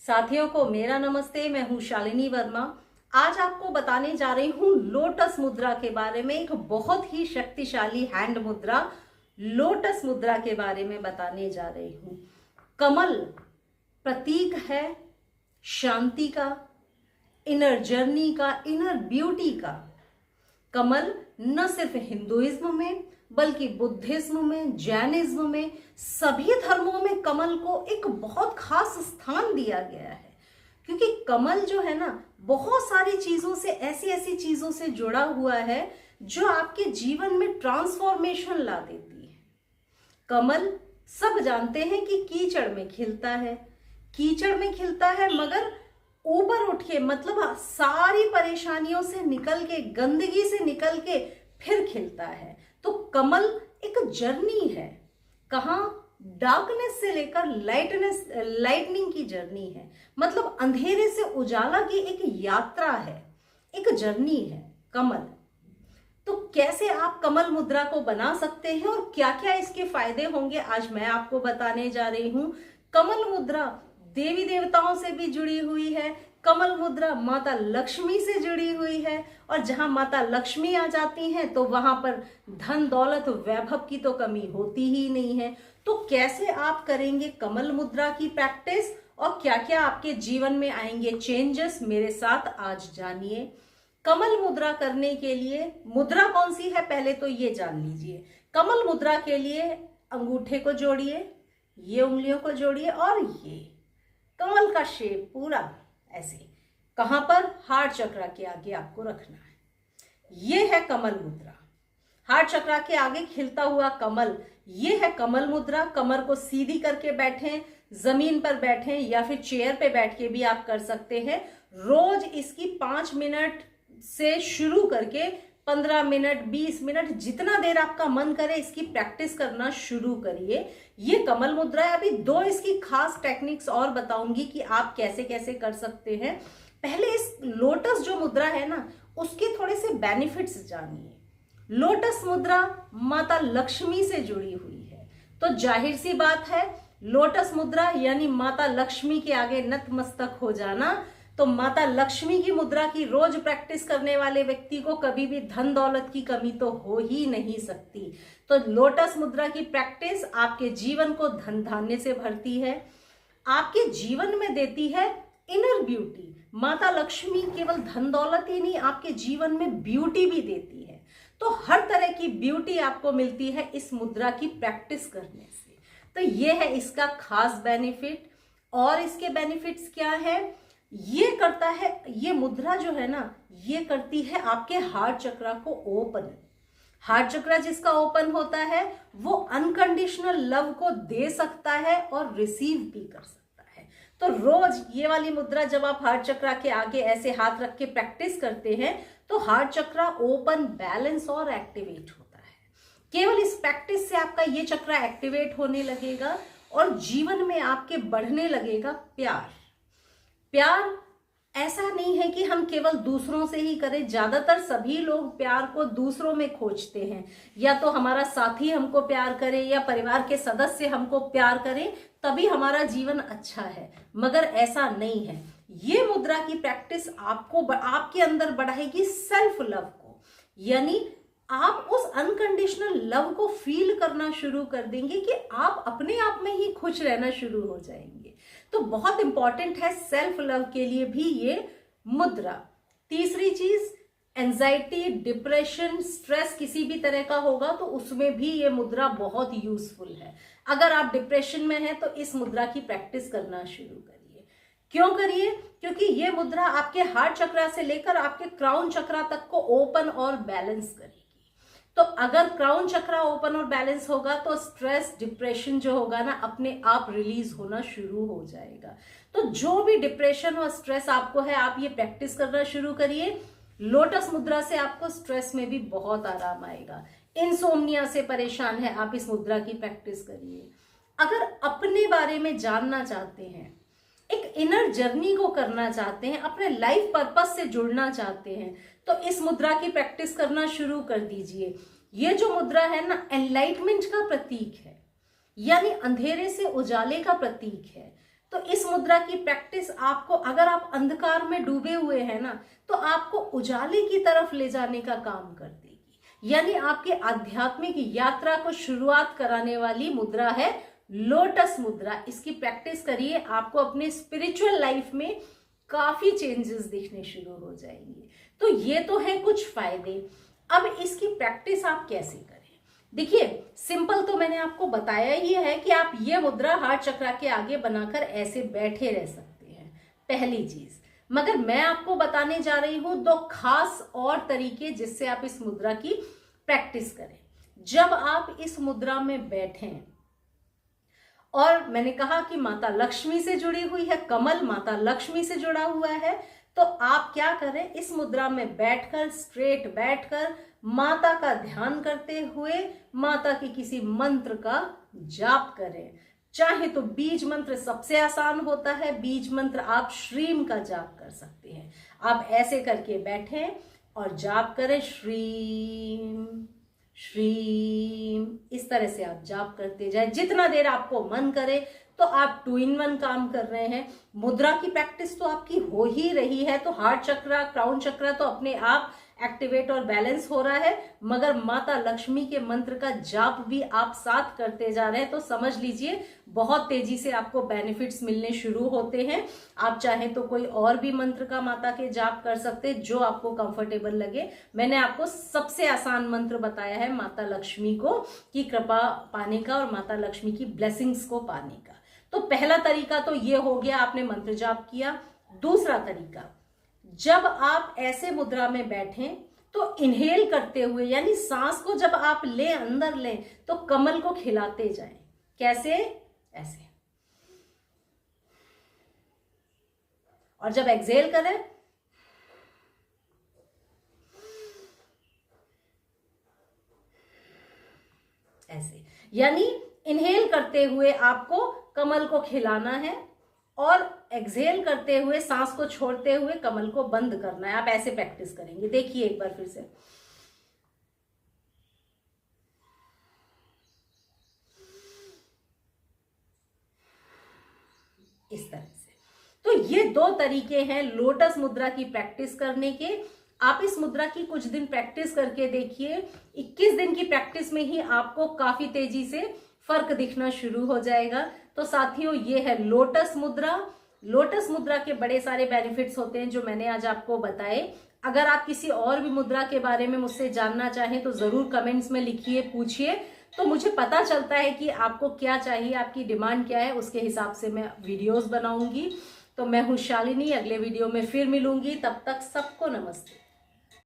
साथियों को मेरा नमस्ते। मैं हूं शालिनी वर्मा। आज आपको बताने जा रही हूं लोटस मुद्रा के बारे में। एक बहुत ही शक्तिशाली हैंड मुद्रा लोटस मुद्रा के बारे में बताने जा रही हूं। कमल प्रतीक है शांति का, इनर जर्नी का, इनर ब्यूटी का। कमल न सिर्फ हिंदुइज्म में बल्कि बुद्धिज्म में, जैनिज्म में, सभी धर्मों में कमल को एक बहुत खास स्थान दिया गया है। क्योंकि कमल जो है ना, बहुत सारी चीजों से, ऐसी ऐसी चीजों से जुड़ा हुआ है जो आपके जीवन में ट्रांसफॉर्मेशन ला देती है। कमल सब जानते हैं कि कीचड़ में खिलता है, कीचड़ में खिलता है, मगर ऊपर उठ के, मतलब सारी परेशानियों से निकल के, गंदगी से निकल के फिर खिलता है। तो कमल एक जर्नी है। कहाँ? डार्कनेस से लेकर लाइटनिंग की जर्नी है। मतलब अंधेरे से उजाला की एक यात्रा है, एक जर्नी है कमल। तो कैसे आप कमल मुद्रा को बना सकते हैं और क्या क्या इसके फायदे होंगे, आज मैं आपको बताने जा रही हूं। कमल मुद्रा देवी देवताओं से भी जुड़ी हुई है। कमल मुद्रा माता लक्ष्मी से जुड़ी हुई है, और जहां माता लक्ष्मी आ जाती हैं तो वहां पर धन दौलत वैभव की तो कमी होती ही नहीं है। तो कैसे आप करेंगे कमल मुद्रा की प्रैक्टिस और क्या क्या आपके जीवन में आएंगे चेंजेस, मेरे साथ आज जानिए। कमल मुद्रा करने के लिए मुद्रा कौन सी है पहले तो ये जान लीजिए। कमल मुद्रा के लिए अंगूठे को जोड़िए, ये उंगलियों को जोड़िए, और ये कमल का शेप पूरा ऐसे। कहां पर? हार्ट चक्र के आगे आपको रखना है। ये है कमल मुद्रा। हार्ट चक्र के आगे खिलता हुआ कमल, ये है कमल मुद्रा। कमर को सीधी करके बैठें, जमीन पर बैठें या फिर चेयर पे बैठ के भी आप कर सकते हैं। रोज इसकी 5 मिनट से शुरू करके 15 मिनट, 20 मिनट, जितना देर आपका मन करे इसकी प्रैक्टिस करना शुरू करिए। ये कमल मुद्रा है। अभी 2 इसकी खास टेक्निक्स और बताऊंगी कि आप कैसे कैसे कर सकते हैं। पहले इस लोटस जो मुद्रा है ना, उसके थोड़े से बेनिफिट्स जानिए। लोटस मुद्रा माता लक्ष्मी से जुड़ी हुई है, तो जाहिर सी बात है लोटस मुद्रा यानी माता लक्ष्मी के आगे नतमस्तक हो जाना। तो माता लक्ष्मी की मुद्रा की रोज प्रैक्टिस करने वाले व्यक्ति को कभी भी धन दौलत की कमी तो हो ही नहीं सकती। तो लोटस मुद्रा की प्रैक्टिस आपके जीवन को धन धान्य से भरती है, आपके जीवन में देती है इनर ब्यूटी। माता लक्ष्मी केवल धन दौलत ही नहीं, आपके जीवन में ब्यूटी भी देती है। तो हर तरह की ब्यूटी आपको मिलती है इस मुद्रा की प्रैक्टिस करने से। तो ये है इसका खास बेनिफिट। और इसके बेनिफिट्स क्या है? ये करता है, ये मुद्रा जो है ना, ये करती है आपके हार्ट चक्र को ओपन। हार्ट चक्र जिसका ओपन होता है वो अनकंडीशनल लव को दे सकता है और रिसीव भी कर सकता है। तो रोज ये वाली मुद्रा जब आप हार्ट चक्र के आगे ऐसे हाथ रख के प्रैक्टिस करते हैं तो हार्ट चक्र ओपन, बैलेंस और एक्टिवेट होता है। केवल इस प्रैक्टिस से आपका ये चक्र एक्टिवेट होने लगेगा और जीवन में आपके बढ़ने लगेगा प्यार। प्यार ऐसा नहीं है कि हम केवल दूसरों से ही करें। ज्यादातर सभी लोग प्यार को दूसरों में खोजते हैं, या तो हमारा साथी हमको प्यार करे या परिवार के सदस्य हमको प्यार करें, तभी हमारा जीवन अच्छा है। मगर ऐसा नहीं है। ये मुद्रा की प्रैक्टिस आपको, आपके अंदर बढ़ाएगी सेल्फ लव को, यानी आप उस अनकंडीशनल लव को फील करना शुरू कर देंगे कि आप अपने आप में ही खुश रहना शुरू हो जाएंगे। तो बहुत इंपॉर्टेंट है सेल्फ लव के लिए भी ये मुद्रा। तीसरी चीज, एंजाइटी, डिप्रेशन, स्ट्रेस किसी भी तरह का होगा तो उसमें भी ये मुद्रा बहुत यूजफुल है। अगर आप डिप्रेशन में हैं तो इस मुद्रा की प्रैक्टिस करना शुरू करिए। क्यों करिए? क्योंकि ये मुद्रा आपके हार्ट चक्र से लेकर आपके क्राउन चक्र तक को ओपन और बैलेंस करेगी। तो अगर क्राउन चक्र ओपन और बैलेंस होगा तो स्ट्रेस, डिप्रेशन जो होगा ना, अपने आप रिलीज होना शुरू हो जाएगा। तो जो भी डिप्रेशन और स्ट्रेस आपको है, आप ये प्रैक्टिस करना शुरू करिए। लोटस मुद्रा से आपको स्ट्रेस में भी बहुत आराम आएगा। इंसोम्निया से परेशान है, आप इस मुद्रा की प्रैक्टिस करिए। अगर अपने बारे में जानना चाहते हैं, एक इनर जर्नी को करना चाहते हैं, अपने लाइफ पर्पस से जुड़ना चाहते हैं, तो इस मुद्रा की प्रैक्टिस करना शुरू कर दीजिए। ये जो मुद्रा है ना, एनलाइटमेंट का प्रतीक है, यानी अंधेरे से उजाले का प्रतीक है। तो इस मुद्रा की प्रैक्टिस आपको, अगर आप अंधकार में डूबे हुए हैं ना, तो आपको उजाले की तरफ ले जाने का काम कर देगी। यानी आपके आध्यात्मिक यात्रा को शुरुआत कराने वाली मुद्रा है लोटस मुद्रा। इसकी प्रैक्टिस करिए, आपको अपने स्पिरिचुअल लाइफ में काफी चेंजेस दिखने शुरू हो जाएंगे। तो ये तो है कुछ फायदे। अब इसकी प्रैक्टिस आप कैसे करें? देखिए, सिंपल तो मैंने आपको बताया ही है कि आप ये मुद्रा हार्ट चक्र के आगे बनाकर ऐसे बैठे रह सकते हैं, पहली चीज। मगर मैं आपको बताने जा रही हूं 2 खास और तरीके जिससे आप इस मुद्रा की प्रैक्टिस करें। जब आप इस मुद्रा में बैठें, और मैंने कहा कि माता लक्ष्मी से जुड़ी हुई है, कमल माता लक्ष्मी से जुड़ा हुआ है, तो आप क्या करें, इस मुद्रा में बैठकर, स्ट्रेट बैठकर माता का ध्यान करते हुए माता के किसी मंत्र का जाप करें। चाहे तो बीज मंत्र सबसे आसान होता है, बीज मंत्र आप श्रीम का जाप कर सकते हैं। आप ऐसे करके बैठें और जाप करें, श्रीम श्रीम, इस तरह से आप जाप करते जाए जितना देर आपको मन करे। तो आप 2 in 1 काम कर रहे हैं। मुद्रा की प्रैक्टिस तो आपकी हो ही रही है, तो हार्ट चक्र, क्राउन चक्र तो अपने आप एक्टिवेट और बैलेंस हो रहा है, मगर माता लक्ष्मी के मंत्र का जाप भी आप साथ करते जा रहे हैं। तो समझ लीजिए बहुत तेजी से आपको बेनिफिट्स मिलने शुरू होते हैं। आप चाहें तो कोई और भी मंत्र का माता के जाप कर सकते हैं, जो आपको कंफर्टेबल लगे। मैंने आपको सबसे आसान मंत्र बताया है माता लक्ष्मी को की कृपा पाने का और माता लक्ष्मी की ब्लेसिंग्स को पाने का। तो पहला तरीका तो ये हो गया, आपने मंत्र जाप किया। दूसरा तरीका, जब आप ऐसे मुद्रा में बैठें तो इनहेल करते हुए, यानी सांस को जब आप ले अंदर लें तो कमल को खिलाते जाएं। कैसे? ऐसे। और जब एक्सहेल करें ऐसे। यानी इनहेल करते हुए आपको कमल को खिलाना है और एक्सहेल करते हुए, सांस को छोड़ते हुए कमल को बंद करना है। आप ऐसे प्रैक्टिस करेंगे। देखिए एक बार फिर से। इस तरह से। तो ये 2 तरीके हैं लोटस मुद्रा की प्रैक्टिस करने के। आप इस मुद्रा की कुछ दिन प्रैक्टिस करके देखिए। 21 दिन की प्रैक्टिस में ही आपको काफी तेजी से फर्क दिखना शुरू हो जाएगा। तो साथियों, ये है लोटस मुद्रा। लोटस मुद्रा के बड़े सारे बेनिफिट्स होते हैं जो मैंने आज आपको बताए। अगर आप किसी और भी मुद्रा के बारे में मुझसे जानना चाहें तो जरूर कमेंट्स में लिखिए, पूछिए, तो मुझे पता चलता है कि आपको क्या चाहिए, आपकी डिमांड क्या है, उसके हिसाब से मैं वीडियोस बनाऊंगी। तो मैं हूं शालिनी, अगले वीडियो में फिर मिलूंगी। तब तक सबको नमस्ते।